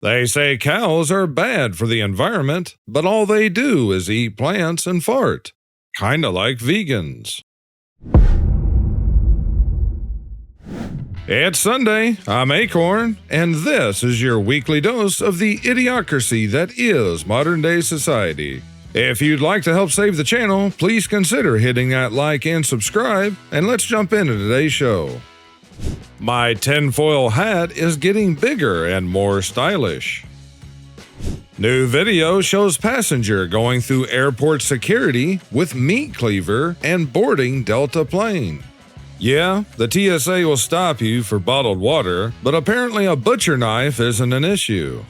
They say cows are bad for the environment, but all they do is eat plants and fart. Kinda like vegans. It's Sunday, I'm Akorn, and this is your weekly dose of the idiocracy that is modern-day society. If you'd like to help save the channel, please consider hitting that like and subscribe, and let's jump into today's show. My tinfoil hat is getting bigger and more stylish. New video shows passenger going through airport security with meat cleaver and boarding Delta plane. Yeah, the TSA will stop you for bottled water, but apparently a butcher knife isn't an issue.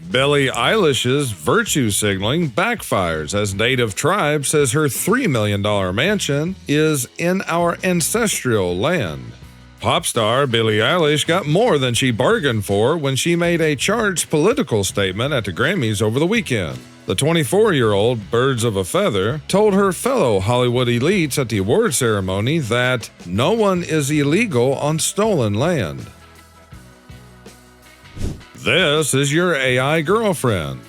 Billie Eilish's virtue signaling backfires as native tribe says her $3 million mansion is in our ancestral land. Pop star Billie Eilish got more than she bargained for when she made a charged political statement at the Grammys over the weekend. The 24-year-old Birds of a Feather told her fellow Hollywood elites at the award ceremony that no one is illegal on stolen land. This is your AI girlfriend.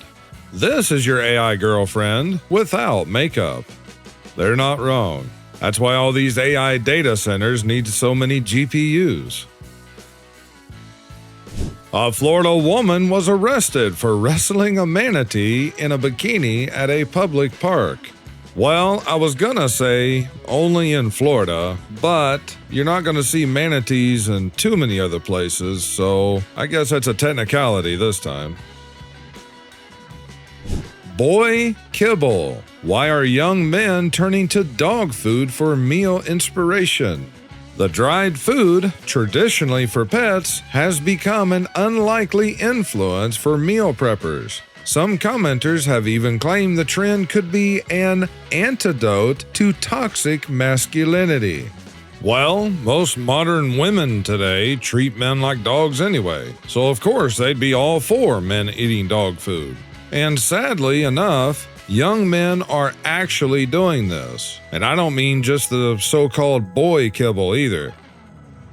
This is your AI girlfriend without makeup. They're not wrong. That's why all these AI data centers need so many GPUs. A Florida woman was arrested for wrestling a manatee in a bikini at a public park. Well, I was gonna say only in Florida, but you're not gonna see manatees in too many other places, so I guess that's a technicality this time. Boy kibble. Why are young men turning to dog food for meal inspiration? The dried food, traditionally for pets, has become an unlikely influence for meal preppers. Some commenters have even claimed the trend could be an antidote to toxic masculinity. Well, most modern women today treat men like dogs anyway, so of course they'd be all for men eating dog food. And sadly enough, young men are actually doing this. And I don't mean just the so-called boy kibble either.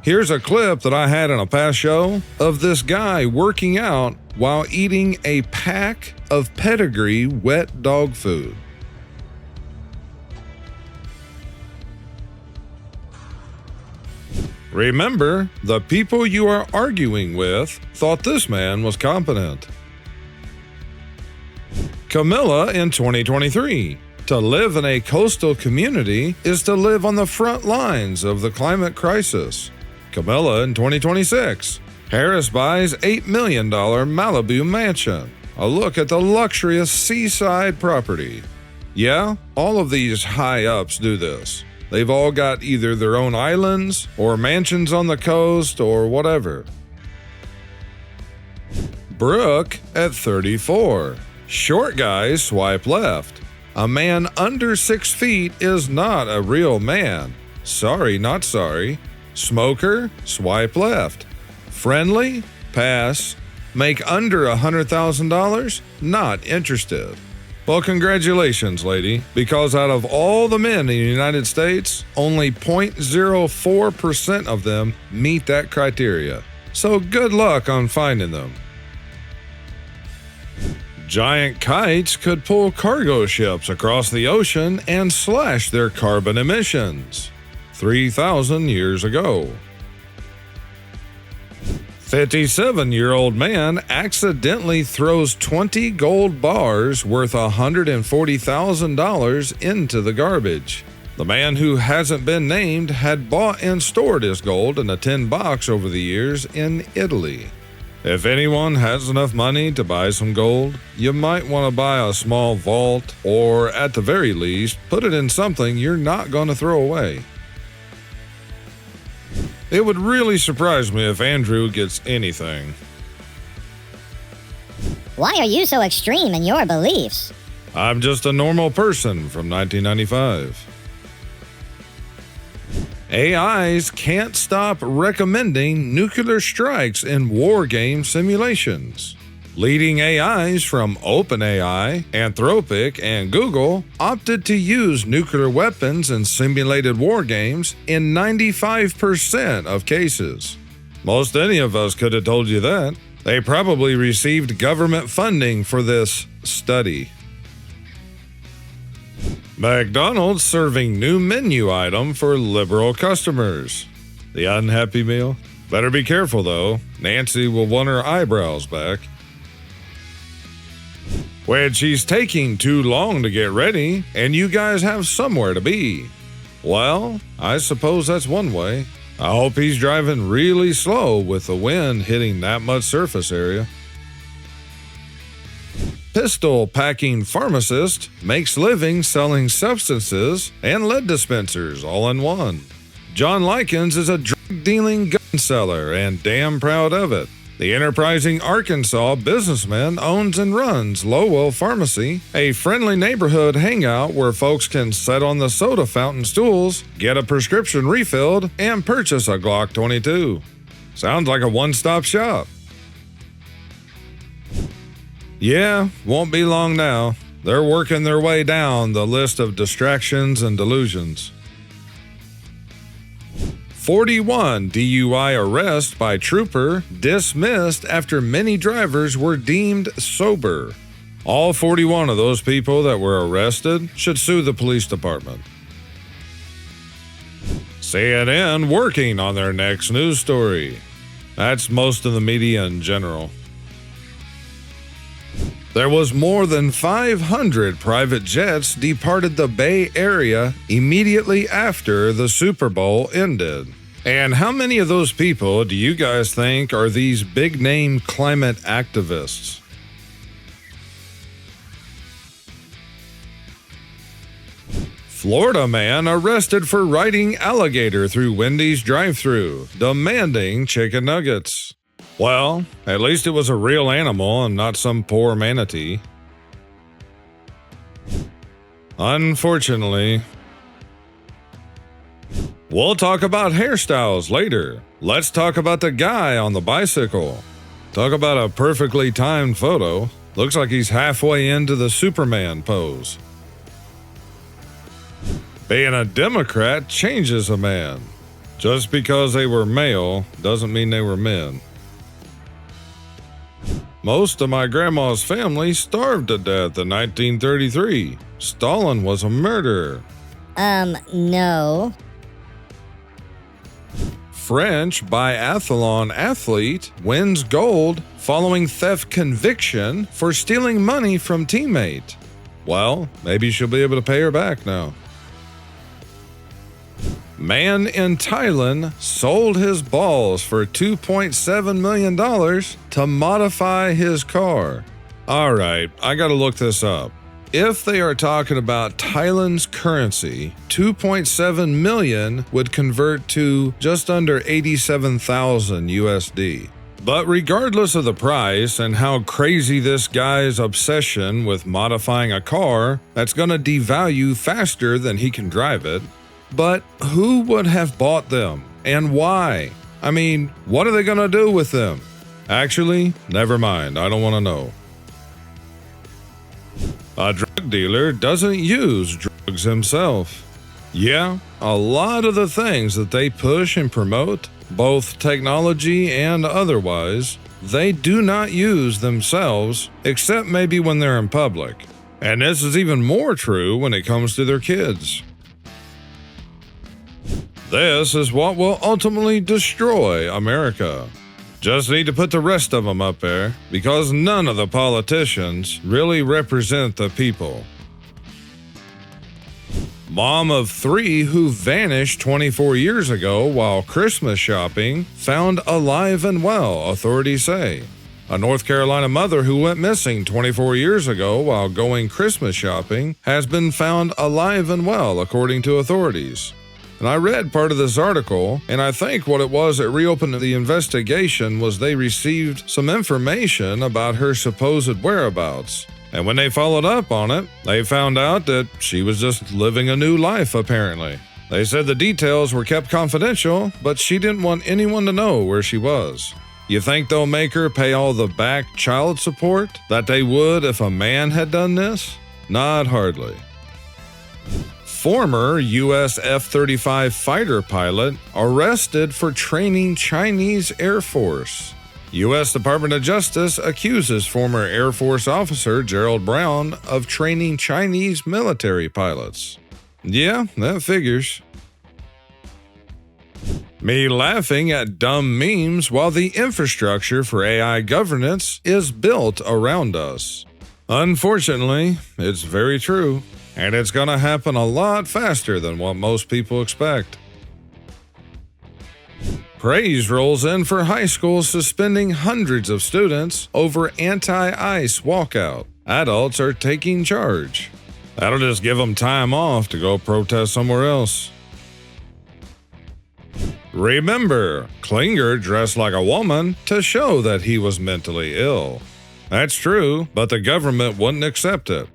Here's a clip that I had in a past show of this guy working out while eating a pack of pedigree wet dog food. Remember, the people you are arguing with thought this man was competent. Camilla in 2023. To live in a coastal community is to live on the front lines of the climate crisis. Camilla in 2026. Harris buys $8 million Malibu mansion. A look at the luxurious seaside property. Yeah, all of these high-ups do this. They've all got either their own islands or mansions on the coast or whatever. Brooke at 34. Short guys swipe left. A man under 6 feet is not a real man. Sorry, not sorry. Smoker? Swipe left. Friendly? Pass. Make under $100,000? Not interested. Well, congratulations, lady, because out of all the men in the United States, only 0.04% of them meet that criteria. So good luck on finding them. Giant kites could pull cargo ships across the ocean and slash their carbon emissions. 3,000 years ago. 57-year-old man accidentally throws 20 gold bars worth $140,000 into the garbage. The man, who hasn't been named, had bought and stored his gold in a tin box over the years in Italy. If anyone has enough money to buy some gold, you might want to buy a small vault, or at the very least, put it in something you're not going to throw away. It would really surprise me if Andrew gets anything. Why are you so extreme in your beliefs? I'm just a normal person from 1995. AIs can't stop recommending nuclear strikes in war game simulations. Leading AIs from OpenAI, Anthropic, and Google opted to use nuclear weapons in simulated war games in 95% of cases. Most any of us could have told you that. They probably received government funding for this study. McDonald's serving new menu item for liberal customers. The unhappy meal? Better be careful though. Nancy will want her eyebrows back. When she's taking too long to get ready and you guys have somewhere to be. Well, I suppose that's one way. I hope he's driving really slow with the wind hitting that much surface area. Pistol packing pharmacist makes living selling substances and lead dispensers all in one. John Likens is a drug-dealing gun seller and damn proud of it. The enterprising Arkansas businessman owns and runs Lowell Pharmacy, a friendly neighborhood hangout where folks can sit on the soda fountain stools, get a prescription refilled, and purchase a Glock 22. Sounds like a one-stop shop. Yeah, won't be long now. They're working their way down the list of distractions and delusions. 41 DUI arrest by trooper dismissed after many drivers were deemed sober. All 41 of those people that were arrested should sue the police department. CNN working on their next news story. That's most of the media in general. There was more than 500 private jets departed the Bay Area immediately after the Super Bowl ended. And how many of those people do you guys think are these big-name climate activists? Florida man arrested for riding alligator through Wendy's drive-thru, demanding chicken nuggets. Well, at least it was a real animal and not some poor manatee. Unfortunately. We'll talk about hairstyles later. Let's talk about the guy on the bicycle. Talk about a perfectly timed photo. Looks like he's halfway into the Superman pose. Being a Democrat changes a man. Just because they were male doesn't mean they were men. Most of my grandma's family starved to death in 1933. Stalin was a murderer. No. French biathlon athlete wins gold following theft conviction for stealing money from teammate. Well, maybe she'll be able to pay her back now. Man in Thailand sold his balls for $2.7 million to modify his car. Alright, I gotta look this up. If they are talking about Thailand's currency, 2.7 million would convert to just under 87,000 USD. But regardless of the price and how crazy this guy's obsession with modifying a car that's gonna devalue faster than he can drive it, but who would have bought them and why? I mean, what are they gonna do with them? Actually, never mind, I don't wanna know. A drug dealer doesn't use drugs himself. Yeah, a lot of the things that they push and promote, both technology and otherwise, they do not use themselves, except maybe when they're in public. And this is even more true when it comes to their kids. This is what will ultimately destroy America. Just need to put the rest of them up there, because none of the politicians really represent the people. Mom of 3 who vanished 24 years ago while Christmas shopping found alive and well, authorities say. A North Carolina mother who went missing 24 years ago while going Christmas shopping has been found alive and well, according to authorities. And I read part of this article, and I think what it was that reopened the investigation was they received some information about her supposed whereabouts. And when they followed up on it, they found out that she was just living a new life, apparently. They said the details were kept confidential, but she didn't want anyone to know where she was. You think they'll make her pay all the back child support that they would if a man had done this? Not hardly. Former U.S. F-35 fighter pilot arrested for training Chinese Air Force. U.S. Department of Justice accuses former Air Force officer Gerald Brown of training Chinese military pilots. Yeah, that figures. Me laughing at dumb memes while the infrastructure for AI governance is built around us. Unfortunately, it's very true, and it's going to happen a lot faster than what most people expect. Praise rolls in for high schools suspending hundreds of students over anti-ICE walkout. Adults are taking charge. That'll just give them time off to go protest somewhere else. Remember, Klinger dressed like a woman to show that he was mentally ill. That's true, but the government wouldn't accept it.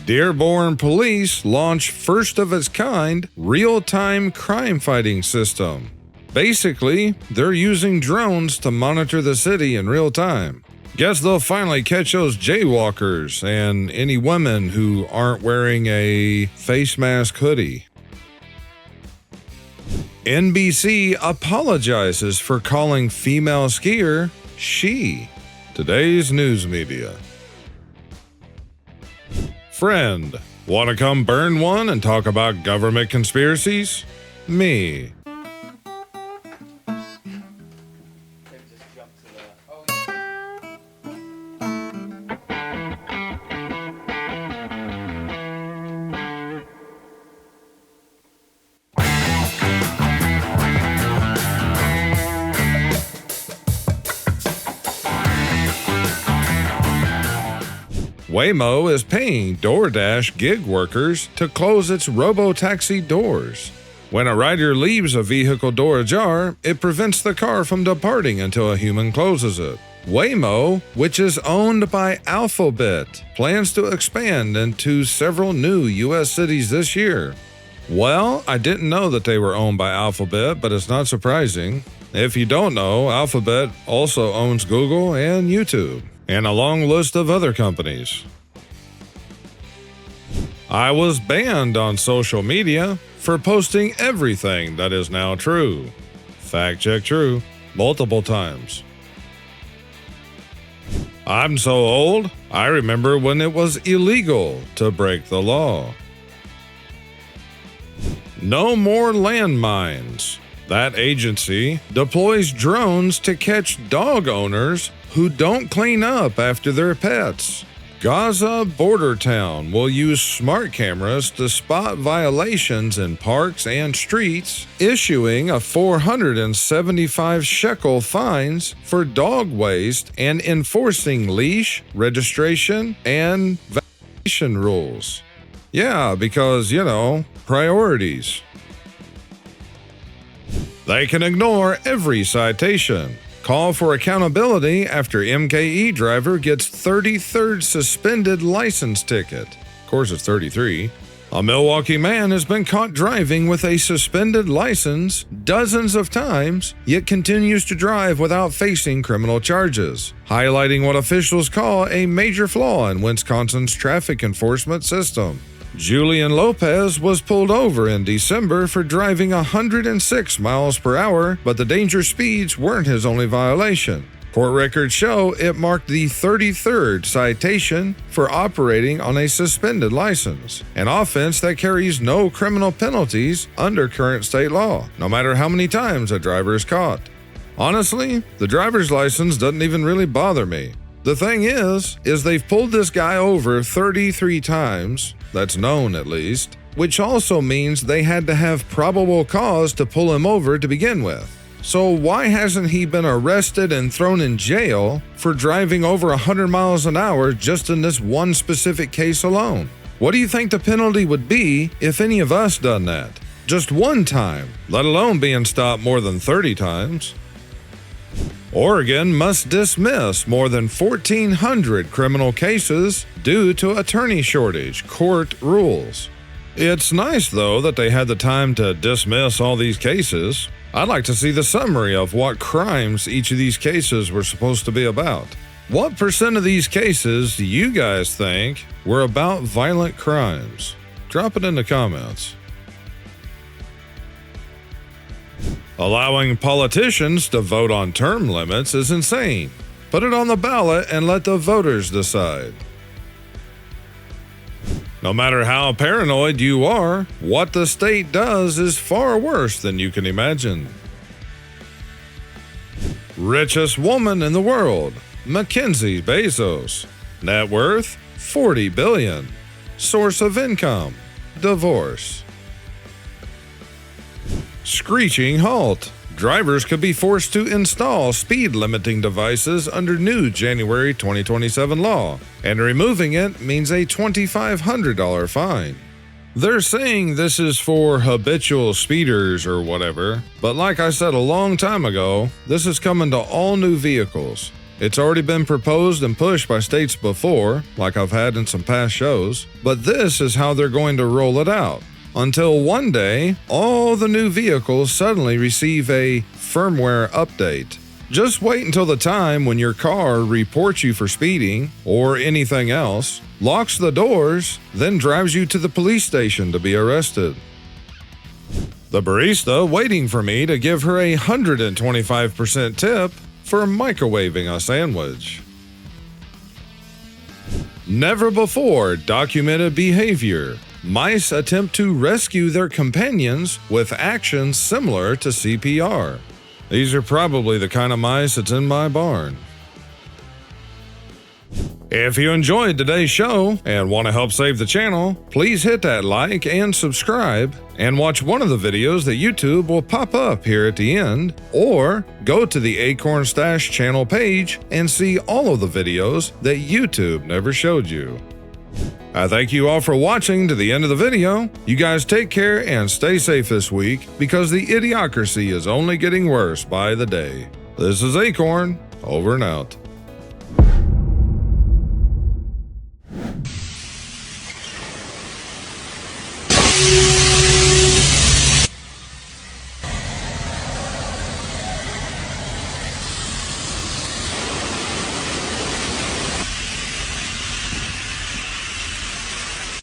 Dearborn Police launch first-of-its-kind real-time crime-fighting system. Basically, they're using drones to monitor the city in real time. Guess they'll finally catch those jaywalkers and any women who aren't wearing a face mask hoodie. NBC apologizes for calling female skier she. Today's news media. Friend, want to come burn one and talk about government conspiracies? Me. Waymo is paying DoorDash gig workers to close its robotaxi doors. When a rider leaves a vehicle door ajar, it prevents the car from departing until a human closes it. Waymo, which is owned by Alphabet, plans to expand into several new U.S. cities this year. Well, I didn't know that they were owned by Alphabet, but it's not surprising. If you don't know, Alphabet also owns Google and YouTube, and a long list of other companies. I was banned on social media for posting everything that is now true. Fact check true, multiple times. I'm so old, I remember when it was illegal to break the law. No more landmines. That agency deploys drones to catch dog owners who don't clean up after their pets. Gaza border town will use smart cameras to spot violations in parks and streets, issuing a 475 shekel fines for dog waste and enforcing leash, registration, and vaccination rules. Yeah, because, priorities. They can ignore every citation. Call for accountability after MKE driver gets 33rd suspended license ticket. Of course, it's 33. A Milwaukee man has been caught driving with a suspended license dozens of times, yet continues to drive without facing criminal charges, highlighting what officials call a major flaw in Wisconsin's traffic enforcement system. Julian Lopez was pulled over in December for driving 106 miles per hour, but the danger speeds weren't his only violation. Court records show it marked the 33rd citation for operating on a suspended license, an offense that carries no criminal penalties under current state law, no matter how many times a driver is caught. Honestly, the driver's license doesn't even really bother me. The thing is they've pulled this guy over 33 times, that's known at least, which also means they had to have probable cause to pull him over to begin with. So why hasn't he been arrested and thrown in jail for driving over 100 miles an hour just in this one specific case alone? What do you think the penalty would be if any of us done that? Just one time, let alone being stopped more than 30 times. Oregon must dismiss more than 1,400 criminal cases due to attorney shortage, court rules. It's nice, though, that they had the time to dismiss all these cases. I'd like to see the summary of what crimes each of these cases were supposed to be about. What percent of these cases do you guys think were about violent crimes? Drop it in the comments. Allowing politicians to vote on term limits is insane. Put it on the ballot and let the voters decide. No matter how paranoid you are, what the state does is far worse than you can imagine. Richest woman in the world, Mackenzie Bezos. Net worth, $40 billion. Source of income, divorce. Screeching halt. Drivers could be forced to install speed limiting devices under new January 2027 law, and removing it means a $2,500 fine. They're saying this is for habitual speeders or whatever, but like I said a long time ago, this is coming to all new vehicles. It's already been proposed and pushed by states before, like I've had in some past shows, but this is how they're going to roll it out. Until one day, all the new vehicles suddenly receive a firmware update. Just wait until the time when your car reports you for speeding or anything else, locks the doors, then drives you to the police station to be arrested. The barista waiting for me to give her a 125% tip for microwaving a sandwich. Never before documented behavior. Mice attempt to rescue their companions with actions similar to CPR. These are probably the kind of mice that's in my barn. If you enjoyed today's show and want to help save the channel, please hit that like and subscribe, and watch one of the videos that YouTube will pop up here at the end, or go to the akornzstash channel page and see all of the videos that YouTube never showed you. I thank you all for watching to the end of the video. You guys take care and stay safe this week, because the idiocracy is only getting worse by the day. This is Akorn, over and out.